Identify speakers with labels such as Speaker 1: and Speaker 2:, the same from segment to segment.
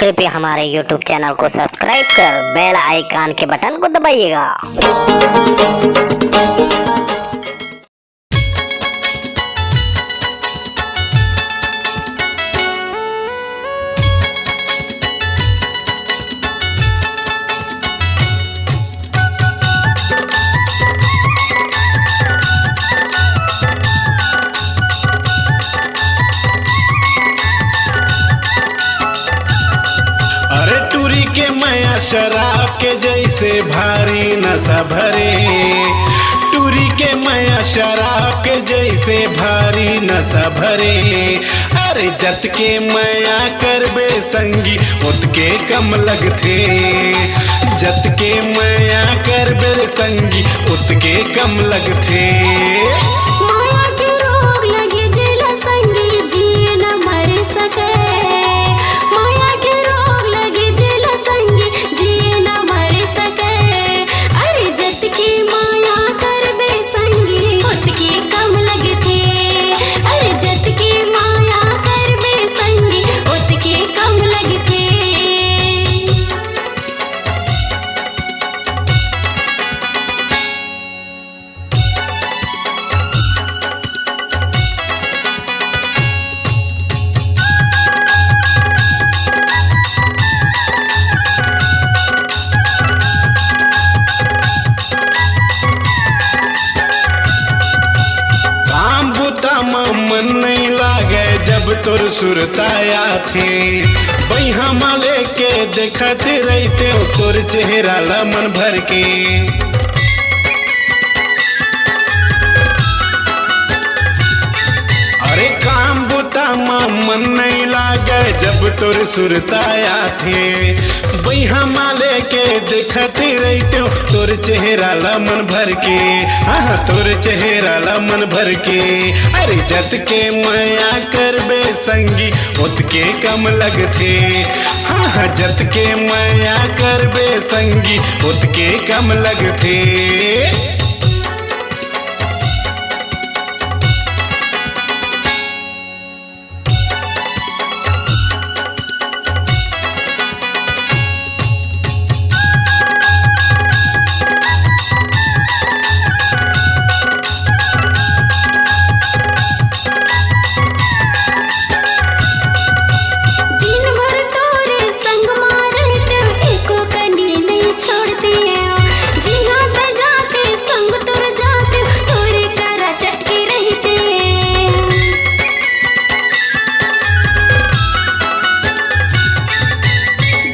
Speaker 1: कृपया हमारे YouTube channel को सब्सक्राइब कर बेल आइकन के बटन को दबाइएगा।
Speaker 2: अरे टूरी के माया शराब के जैसे भारी नशा भरे, टूरी के माया शराब के जैसे भारी नशा भरे। अरे जत के माया करबे संगी उत के कम लगथे, जत के माया करबे संगी उत के कम लगथे।
Speaker 3: माया के रोग लगे जिला संगी जी न मर सके, माया के रोग लगे जिला संगी जी न मर सके। अरे जत की माया करबे संगी उत के कम लगथे, अरे जत की माया करबे संगी उत के कम लगथे।
Speaker 2: काम बुता मन नहीं लागे जब तोर सुरताया थे, बैहा माले के देखते रहते तोर चेहरा ला मन भर के। अरे काम बुता मन नहीं लागे जब तोर सुरताया थे, बैहा माले के देखते रहते तोर चेहरा ला मन भर के। हाँ तोर चेहरा ला मन भर के। अरे जत के माया करबे संगी उत के कम लगथे, हाँ जत के माया करबे संगी उत के कम लगथे।
Speaker 3: दिन भर तोरे संग मारते एको कनी नहीं छोड़ते, जिहाँ पे जाते संग तुर जाते तोरे करा चटके रहते।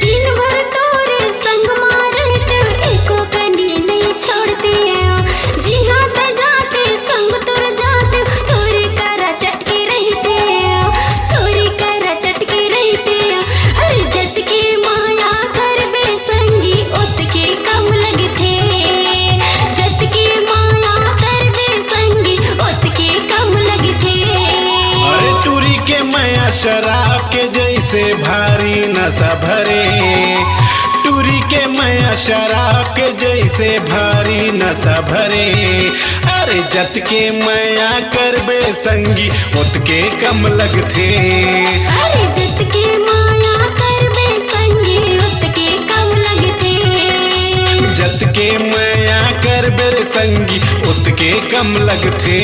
Speaker 3: दिन भर तोरे संग मारते एको कनी नहीं छोड़ते, जिहाँ पे जाते संग तुर जाते तोरे करा चटके रहते, तोरे करा चटके रहते। अरे जत के माया करबे संगी उत के कम लगथे, जत के माया करबे संगी उत के कम लगथे।
Speaker 2: अरे टूरी के माया शराब के जैसे भारी नशा भरे, टूरी के माया शराब के जैसे भारी नशा भरे। अरे जत के माया करबे संगी उत के कम लगथे,
Speaker 3: अरे जत के माया करबे संगी उत के कम लगथे,
Speaker 2: जत के माया करबे संगी उत के कम लगथे।